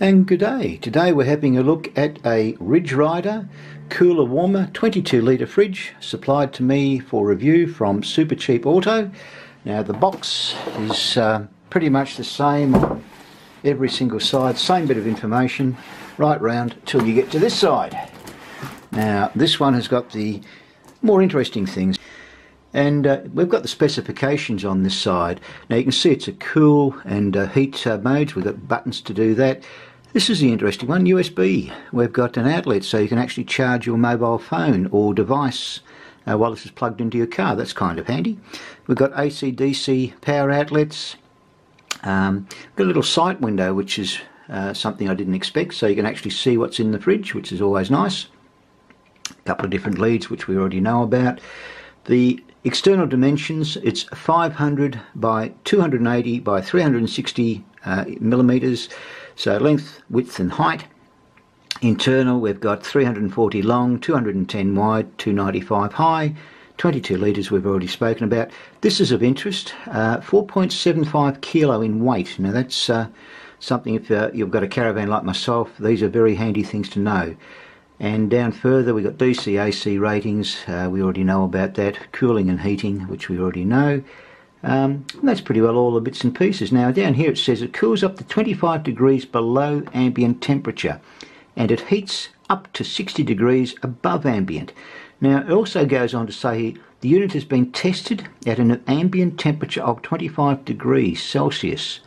And good day. Today we're having a look at a Ridge Ryder Cooler Warmer 22 litre fridge supplied to me for review from SuperCheap Auto. Now the box is pretty much the same on every single side, same bit of information right round till you get to this side. Now this one has got the more interesting things, and we've got the specifications on this side. Now you can see it's a cool and heat modes. We've got buttons to do that. This is the interesting one, USB. We've got an outlet so you can actually charge your mobile phone or device while this is plugged into your car. That's kind of handy. We've got AC/DC power outlets. Got a little sight window, which is something I didn't expect, so you can actually see what's in the fridge, which is always nice. A couple of different leads, which we already know about. The external dimensions, it's 500 by 280 by 360 millimeters. So length, width and height. Internal, we've got 340 long, 210 wide, 295 high, 22 litres we've already spoken about. This is of interest, 4.75 kilo in weight. Now that's something, if you've got a caravan like myself, these are very handy things to know. And down further we've got DC, AC ratings, we already know about that. Cooling and heating, which we already know. That's pretty well all the bits and pieces. Now down here it says it cools up to 25 degrees below ambient temperature and it heats up to 60 degrees above ambient. Now it also goes on to say the unit has been tested at an ambient temperature of 25 degrees Celsius.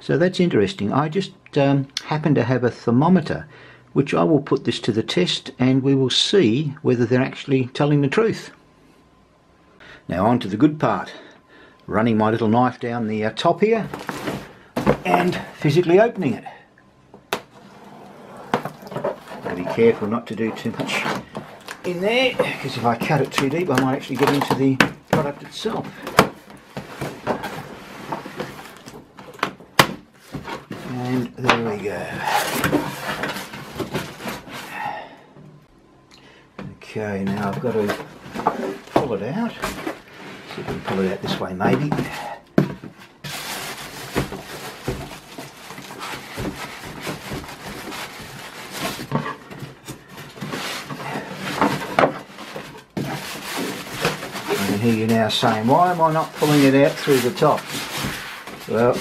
So that's interesting. I just happen to have a thermometer, which I will put this to the test and we will see whether they're actually telling the truth. Now on to the good part. Running my little knife down the top here and physically opening it. Gotta be careful not to do too much in there, because if I cut it too deep I might actually get into the product itself. And there we go. Okay, now I've got to pull it out. See if we can pull it out this way maybe. I can hear you now saying, why am I not pulling it out through the top? Well,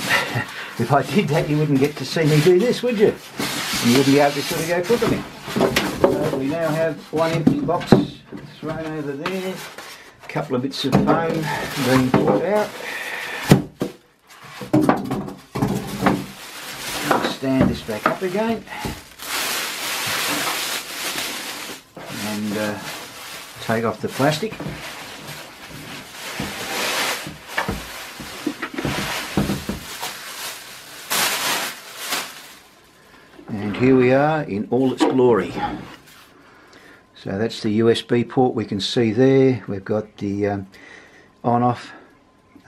if I did that you wouldn't get to see me do this, would you? And you wouldn't be able to sort of go cooking. So we now have one empty box thrown over there. Couple of bits of foam being pulled out. Stand this back up again and take off the plastic. And here we are in all its glory. So that's the USB port we can see there. We've got the on-off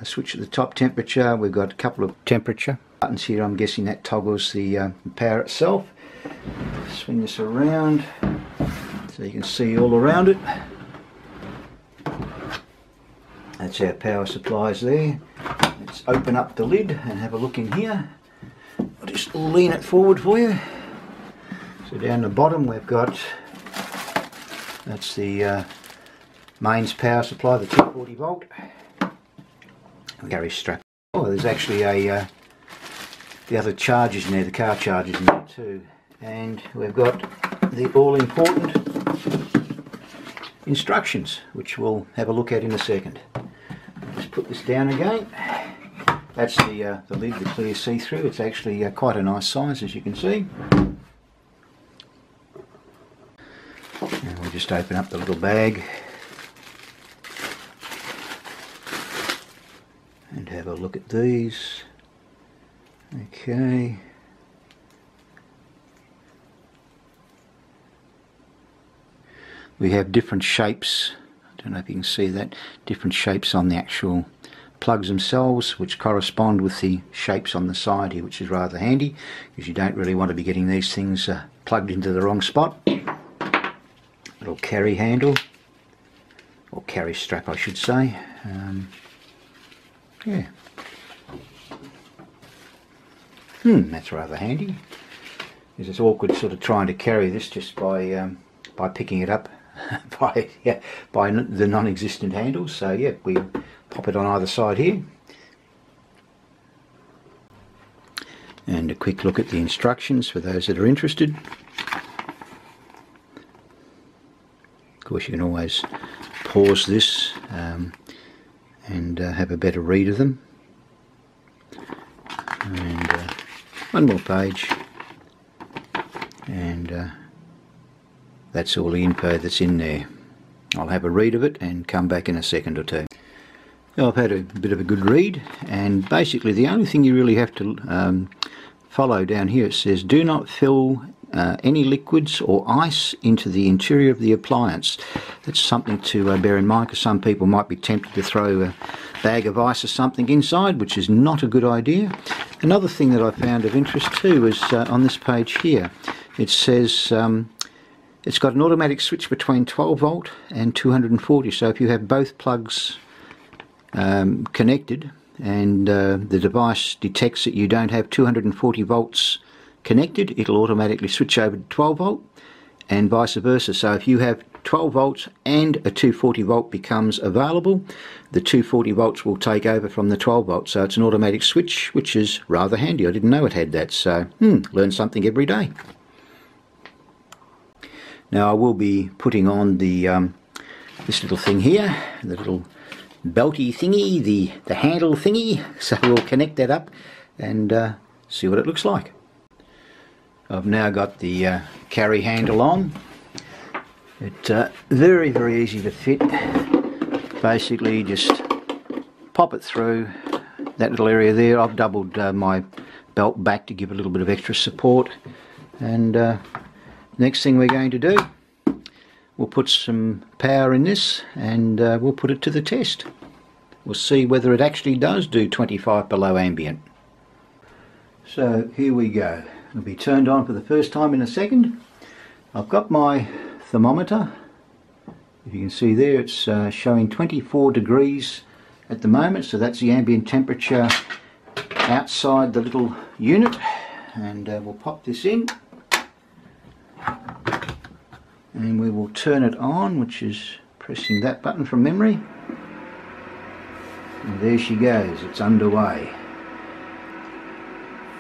switch at the top, temperature. We've got a couple of temperature buttons here. I'm guessing that toggles the power itself. Swing this around so you can see all around it. That's our power supplies there. Let's open up the lid and have a look in here. I'll just lean it forward for you. So down the bottom we've got, that's the mains power supply, the 240 volt. Carry strap. Oh, there's actually a the other chargers in there, the car chargers in there too. And we've got the all-important instructions, which we'll have a look at in a second. Just put this down again. That's the lid, the clear see-through. It's actually quite a nice size, as you can see. And we'll just open up the little bag and have a look at these. Okay. We have different shapes. I don't know if you can see that. Different shapes on the actual plugs themselves, which correspond with the shapes on the side here, which is rather handy because you don't really want to be getting these things plugged into the wrong spot. Little carry handle, or carry strap I should say. Yeah. That's rather handy. It's awkward sort of trying to carry this just by picking it up by the non-existent handles. So yeah, we pop it on either side here. And a quick look at the instructions for those that are interested. Of course, you can always pause this and have a better read of them. And one more page, and that's all the info that's in there. I'll have a read of it and come back in a second or two. Now, I've had a bit of a good read, and basically the only thing you really have to follow down here, it says do not fill any liquids or ice into the interior of the appliance. That's something to bear in mind, because some people might be tempted to throw a bag of ice or something inside, which is not a good idea. Another thing that I found of interest too is on this page here, it says it's got an automatic switch between 12 volt and 240, so if you have both plugs connected and the device detects that you don't have 240 volts connected, it'll automatically switch over to 12 volt and vice versa. So if you have 12 volts and a 240 volt becomes available, the 240 volts will take over from the 12 volts. So it's an automatic switch, which is rather handy. I didn't know it had that, so learn something every day. Now I will be putting on the this little thing here, the little belty thingy, the handle thingy, so we'll connect that up and see what it looks like. I've now got the carry handle on. It's very, very easy to fit. Basically just pop it through that little area there. I've doubled my belt back to give a little bit of extra support, and next thing we're going to do, we'll put some power in this and we'll put it to the test. We'll see whether it actually does do 25 below ambient. So here we go. It'll be turned on for the first time in a second. I've got my thermometer. If you can see there, it's showing 24 degrees at the moment, so that's the ambient temperature outside the little unit. And we'll pop this in. And we will turn it on, which is pressing that button from memory. And there she goes, it's underway.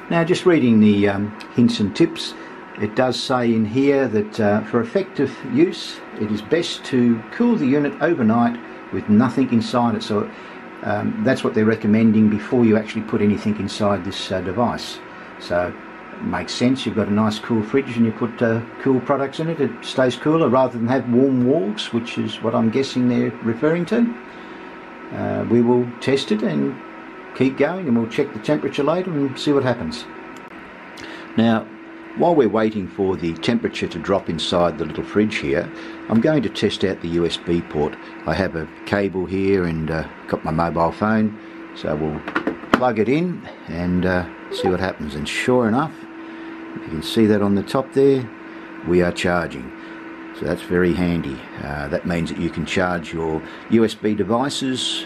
Now, just reading the hints and tips, it does say in here that for effective use it is best to cool the unit overnight with nothing inside it. So that's what they're recommending before you actually put anything inside this device. So it makes sense. You've got a nice cool fridge and you put cool products in it, it stays cooler rather than have warm walls, which is what I'm guessing they're referring to. We will test it and keep going, and we'll check the temperature later and see what happens. Now, while we're waiting for the temperature to drop inside the little fridge here, I'm going to test out the USB port. I have a cable here and got my mobile phone, so we'll plug it in and see what happens. And sure enough, if you can see that on the top there, we are charging. So that's very handy. That means that you can charge your USB devices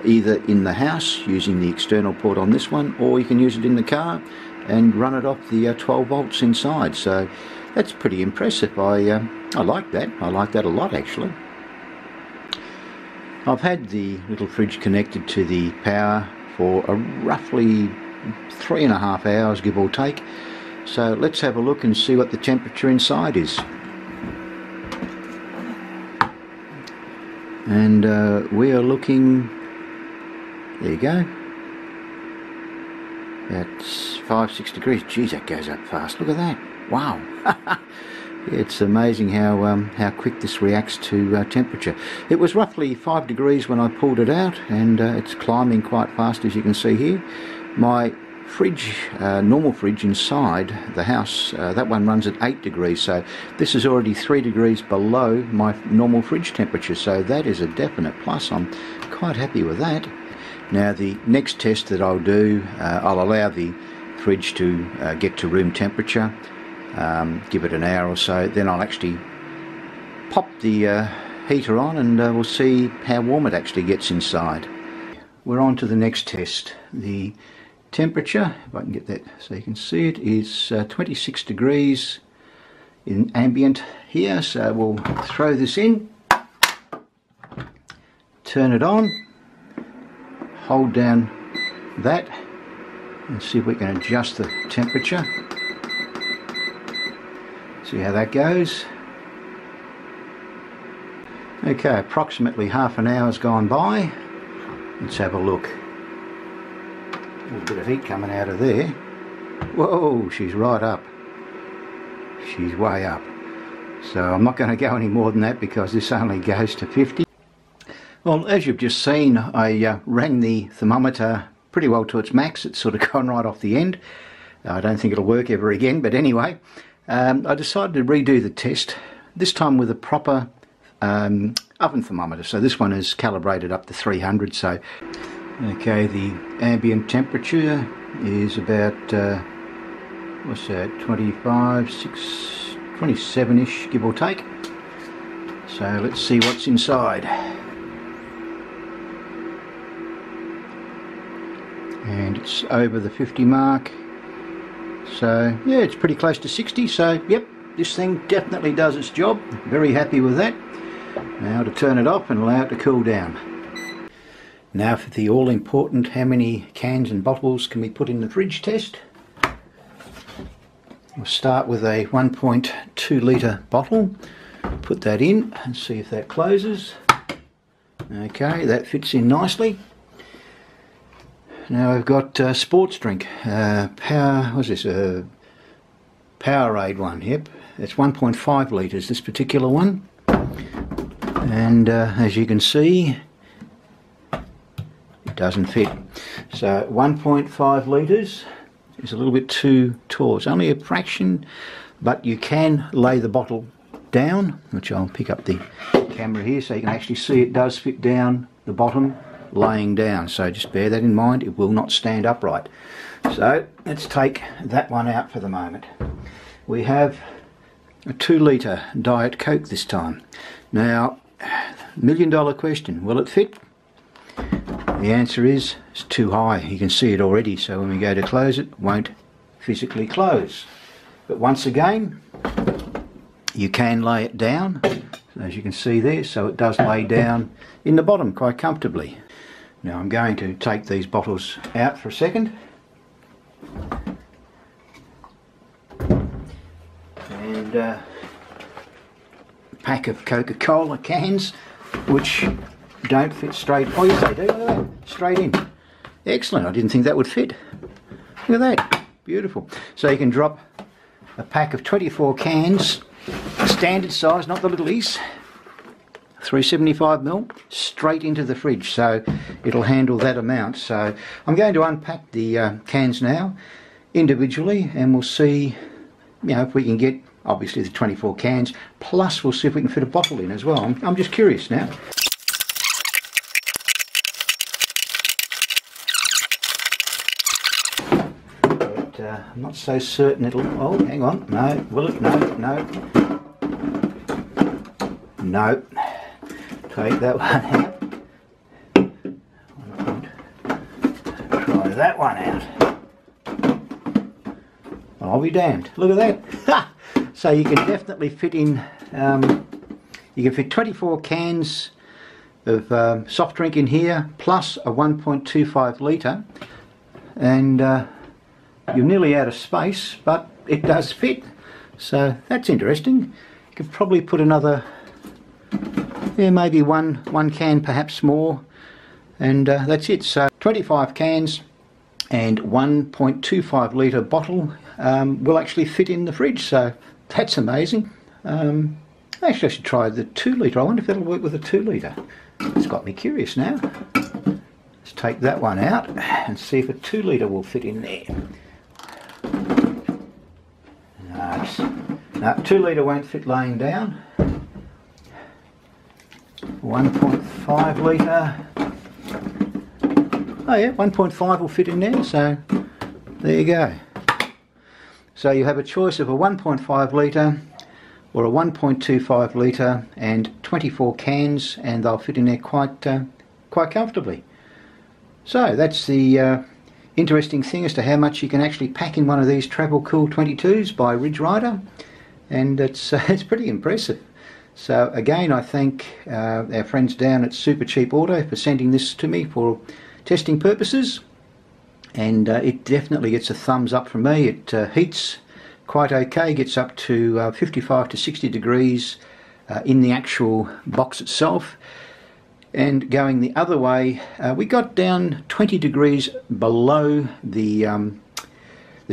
either in the house using the external port on this one, or you can use it in the car and run it off the 12 volts inside. So that's pretty impressive. I like that. I like that a lot, actually. I've had the little fridge connected to the power for roughly 3.5 hours, give or take. So let's have a look and see what the temperature inside is. And we are looking, there you go, that's 5-6 degrees. Geez, that goes up fast. Look at that. Wow. It's amazing how quick this reacts to temperature. It was roughly 5 degrees when I pulled it out, and it's climbing quite fast, as you can see here. My fridge, normal fridge inside the house, that one runs at 8 degrees, so this is already 3 degrees below my normal fridge temperature, so that is a definite plus. I'm quite happy with that. Now, the next test that I'll do, I'll allow the fridge to get to room temperature, give it an hour or so, then I'll actually pop the heater on and we'll see how warm it actually gets inside. We're on to the next test, the temperature, if I can get that so you can see it, is 26 degrees in ambient here. So we'll throw this in, turn it on, hold down that, and see if we can adjust the temperature. See how that goes. Okay, approximately half an hour's gone by. Let's have a look. A little bit of heat coming out of there. Whoa, she's right up. She's way up. So I'm not going to go any more than that because this only goes to 50. Well, as you've just seen, I ran the thermometer pretty well to its max. It's sort of gone right off the end. I don't think it'll work ever again, but anyway, I decided to redo the test, this time with a proper oven thermometer. So this one is calibrated up to 300. So okay, the ambient temperature is about what's that, 25, 27ish, give or take. So let's see what's inside. And it's over the 50 mark. So yeah, it's pretty close to 60. So yep, this thing definitely does its job. Very happy with that. Now to turn it off and allow it to cool down. Now for the all-important how many cans and bottles can we put in the fridge test. We'll start with a 1.2 litre bottle. Put that in and see if that closes. Okay, that fits in nicely. Now I've got sports drink, what's this, Powerade one, yep, it's 1.5 litres, this particular one. And as you can see, it doesn't fit. So 1.5 litres is a little bit too tall. It's only a fraction, but you can lay the bottle down, which I'll pick up the camera here so you can actually see it does fit down the bottom, laying down. So just bear that in mind, it will not stand upright. So let's take that one out for the moment. We have a 2 litre Diet Coke this time. Now, $1,000,000 question, will it fit? The answer is it's too high. You can see it already, so when we go to close it, it won't physically close. But once again, you can lay it down, as you can see there, so it does lay down in the bottom quite comfortably. Now I'm going to take these bottles out for a second. And a pack of Coca-Cola cans, which don't fit straight. Oh yes, they do. Look at that. Straight in. Excellent. I didn't think that would fit. Look at that. Beautiful. So you can drop a pack of 24 cans, standard size, not the littlies, 375ml, straight into the fridge. So it'll handle that amount. So I'm going to unpack the cans now individually, and we'll see, you know, if we can get obviously the 24 cans, plus we'll see if we can fit a bottle in as well. I'm just curious now. But I'm not so certain it'll, oh hang on, no, will it, no, no, take that one out. Try that one out. I'll be damned, look at that. So you can definitely fit in, you can fit 24 cans of soft drink in here, plus a 1.25 litre, and you're nearly out of space, but it does fit. So that's interesting. You could probably put another, yeah, maybe one can, perhaps more, and that's it. So 25 cans and 1.25 litre bottle will actually fit in the fridge. So that's amazing. Actually, I should try the 2 litre. I wonder if that'll work with a 2 litre. It's got me curious now. Let's take that one out and see if a 2 litre will fit in there. No, 2 litre won't fit laying down. 1.5 litre. Oh yeah, 1.5 will fit in there, so there you go. So you have a choice of a 1.5 litre or a 1.25 litre and 24 cans, and they'll fit in there quite comfortably. So that's the interesting thing as to how much you can actually pack in one of these TravelKool 22s by Ridge Ryder, and it's pretty impressive. So again, I thank our friends down at SuperCheap Auto for sending this to me for testing purposes, and it definitely gets a thumbs up from me. It heats quite okay, gets up to 55 to 60 degrees in the actual box itself. And going the other way, we got down 20 degrees below the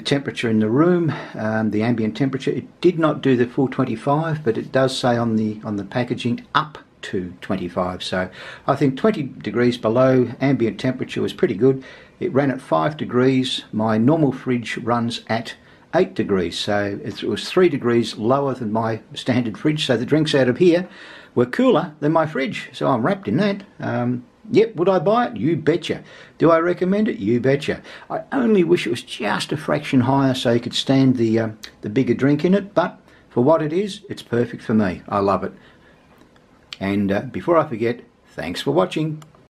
temperature in the room, the ambient temperature. It did not do the full 25, but it does say on the packaging up to 25. So I think 20 degrees below ambient temperature was pretty good. It ran at 5 degrees. My normal fridge runs at 8 degrees, so it was 3 degrees lower than my standard fridge. So the drinks out of here were cooler than my fridge, so I'm wrapped in that. Yep, would I buy it? You betcha. Do I recommend it? You betcha. I only wish it was just a fraction higher so you could stand the bigger drink in it, but for what it is, it's perfect for me. I love it. And before I forget, thanks for watching.